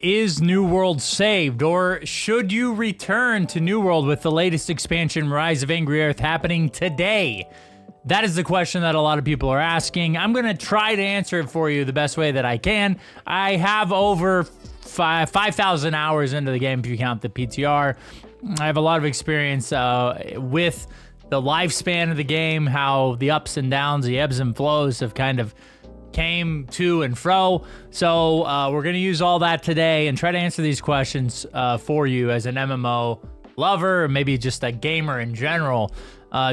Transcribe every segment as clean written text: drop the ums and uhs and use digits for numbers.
Is New World saved, or should you return to New World with the latest expansion, Rise of Angry Earth, happening today? That is the question that a lot of people are asking. I'm going to try to answer it for you the best way that I can. I have over 5,000 hours into the game if you count the PTR. I have a lot of experience with the lifespan of the game, how the ups and downs, the ebbs and flows have kind of came to and fro. So we're going to use all that today and try to answer these questions for you as an MMO lover, or maybe just a gamer in general.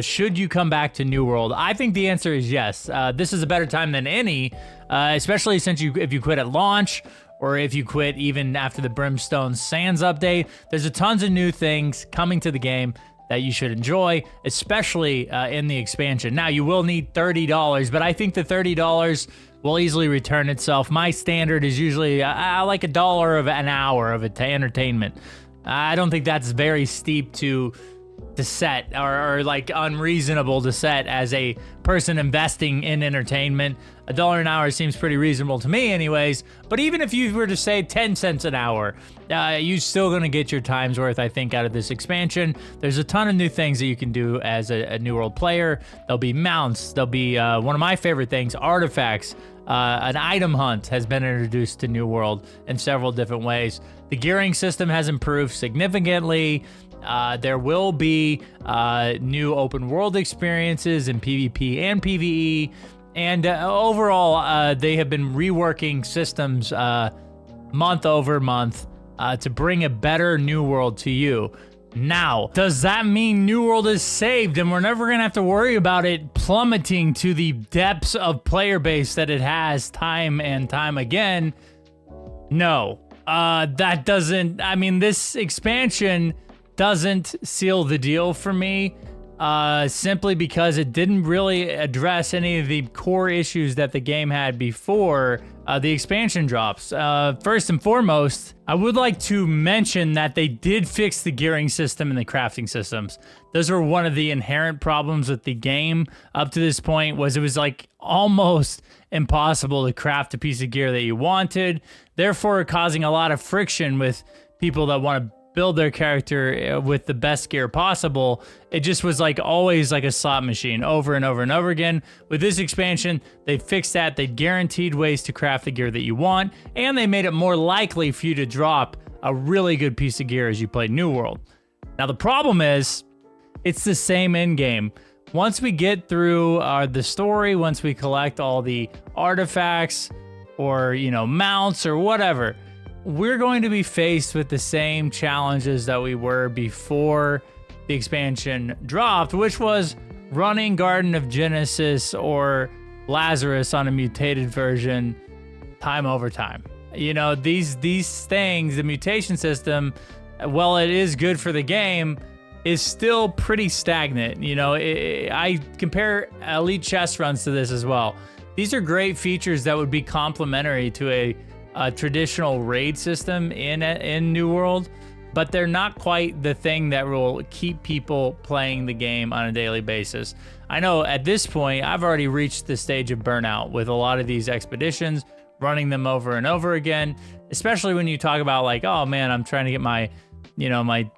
Should you come back to New World? I think the answer is yes. This is a better time than any, especially since if you quit at launch, or if you quit even after the Brimstone Sands update. There's a tons of new things coming to the game that you should enjoy, especially in the expansion. Now, you will need $30, but I think the $30 will easily return itself. My standard is usually like $1 of an hour of entertainment. I don't think that's very steep to set, or like unreasonable to set as a person investing in entertainment. $1 an hour seems pretty reasonable to me anyways, but even if you were to say 10 cents an hour, you're still gonna get your time's worth, I think, out of this expansion. There's a ton of new things that you can do as a New World player. There'll be mounts, there'll be one of my favorite things, artifacts. An item hunt has been introduced to New World in several different ways. The gearing system has improved significantly. There will be new open world experiences in PvP and PvE, and overall, they have been reworking systems month over month to bring a better New World to you. Now, does that mean New World is saved and we're never going to have to worry about it plummeting to the depths of player base that it has time and time again? No. That doesn't... I mean, this expansion doesn't seal the deal for me, simply because it didn't really address any of the core issues that the game had before the expansion drops. First and foremost, I would like to mention that they did fix the gearing system and the crafting systems. Those were one of the inherent problems with the game up to this point, was it was like almost impossible to craft a piece of gear that you wanted, therefore causing a lot of friction with people that want to build their character with the best gear possible. It just was like always like a slot machine over and over and over again. With this expansion, they fixed that. They guaranteed ways to craft the gear that you want, and they made it more likely for you to drop a really good piece of gear as you play New World. Now, the problem is it's the same end game. Once we get through the story, once we collect all the artifacts or, you know, mounts or whatever, we're going to be faced with the same challenges that we were before the expansion dropped, which was running Garden of Genesis or Lazarus on a mutated version time over time. You know, these things, the mutation system, while it is good for the game, is still pretty stagnant. You know, I compare Elite Chess runs to this as well. These are great features that would be complementary to a traditional raid system in New World, but they're not quite the thing that will keep people playing the game on a daily basis. I know at this point, I've already reached the stage of burnout with a lot of these expeditions, running them over and over again, especially when you talk about like, oh man, I'm trying to get my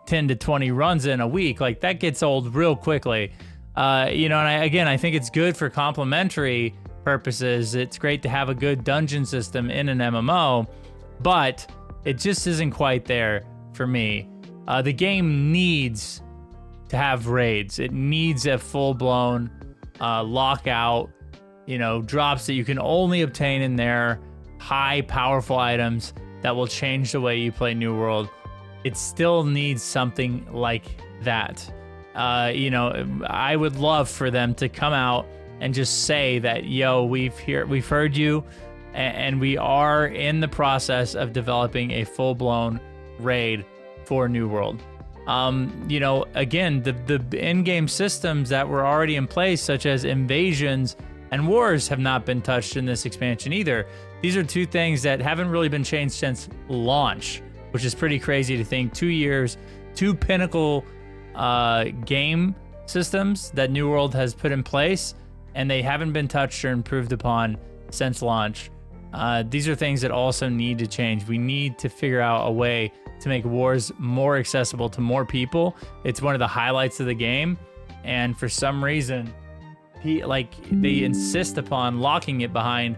10 to 20 runs in a week. Like, that gets old real quickly. And I think it's good for complementary purposes. It's great to have a good dungeon system in an MMO, but it just isn't quite there for me. The game needs to have raids. It needs a full-blown lockout, drops that you can only obtain in there, high, powerful items that will change the way you play New World. It still needs something like that. I would love for them to come out and just say that, we've heard you, and we are in the process of developing a full-blown raid for New World. Again, the in-game systems that were already in place, such as invasions and wars, have not been touched in this expansion either. These are two things that haven't really been changed since launch, which is pretty crazy to think. 2 years, two pinnacle game systems that New World has put in place, and they haven't been touched or improved upon since launch. These are things that also need to change. We need to figure out a way to make wars more accessible to more people. It's one of the highlights of the game, and for some reason, they insist upon locking it behind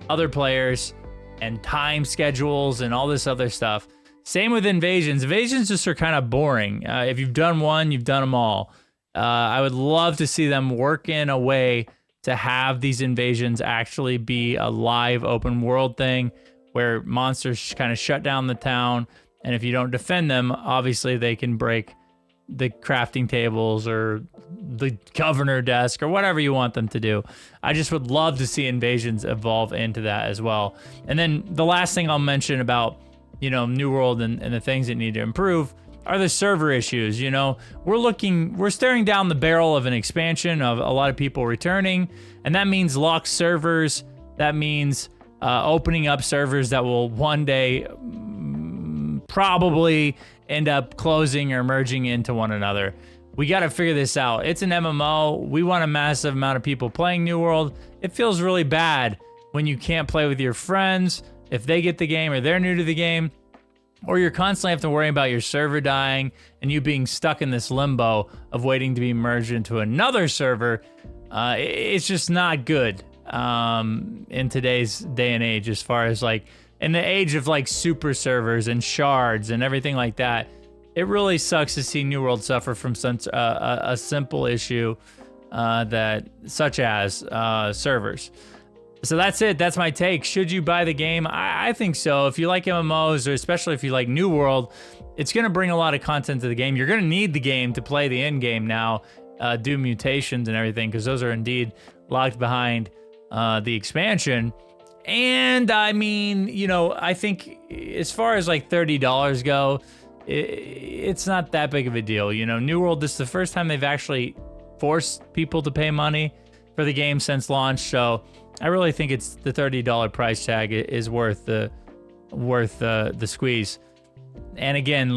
other players and time schedules and all this other stuff. Same with invasions. Invasions just are kind of boring. If you've done one, you've done them all. I would love to see them work in a way to have these invasions actually be a live open world thing where monsters kind of shut down the town. And if you don't defend them, obviously they can break the crafting tables or the governor desk or whatever you want them to do. I just would love to see invasions evolve into that as well. And then the last thing I'll mention about, New World and the things that need to improve are the server issues. We're staring down the barrel of an expansion of a lot of people returning, and that means locked servers. That means opening up servers that will one day probably end up closing or merging into one another. We got to figure this out. It's an MMO. We want a massive amount of people playing New World. It feels really bad when you can't play with your friends if they get the game or they're new to the game, or you're constantly have to worry about your server dying and you being stuck in this limbo of waiting to be merged into another server. It's just not good in today's day and age, as far as in the age of super servers and shards and everything like that. It really sucks to see New World suffer from a simple issue such as servers. So that's it. That's my take. Should you buy the game? I think so. If you like MMOs, or especially if you like New World, it's going to bring a lot of content to the game. You're going to need the game to play the end game now, do mutations and everything, because those are indeed locked behind the expansion. And I mean, I think as far as $30 go, it's not that big of a deal. New World, this is the first time they've actually forced people to pay money for the game since launch. So I really think it's the $30 price tag is worth the squeeze. And again,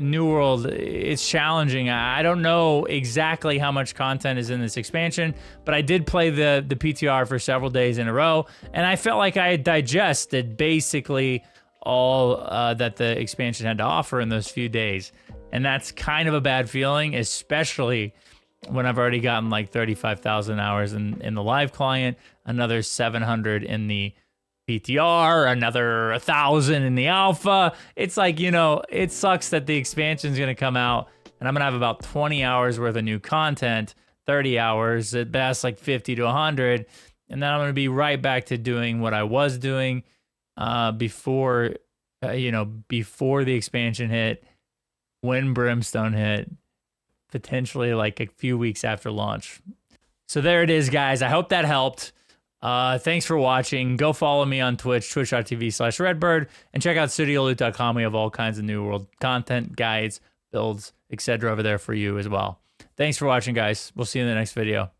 New World, it's challenging. I don't know exactly how much content is in this expansion, but I did play the PTR for several days in a row, and I felt like I had digested basically all that the expansion had to offer in those few days. And that's kind of a bad feeling, especially when I've already gotten 35,000 hours in the live client, another 700 in the PTR, another 1,000 in the alpha. It's it sucks that the expansion is going to come out and I'm going to have about 20 hours worth of new content, 30 hours at best, 50 to 100. And then I'm going to be right back to doing what I was doing before the expansion hit, when Brimstone hit, potentially a few weeks after launch. So there it is, guys. I hope that helped. Thanks for watching. Go follow me on Twitch, twitch.tv/redbird, and check out studioloot.com. We have all kinds of New World content, guides, builds, etc. over there for you as well. Thanks for watching, guys. We'll see you in the next video.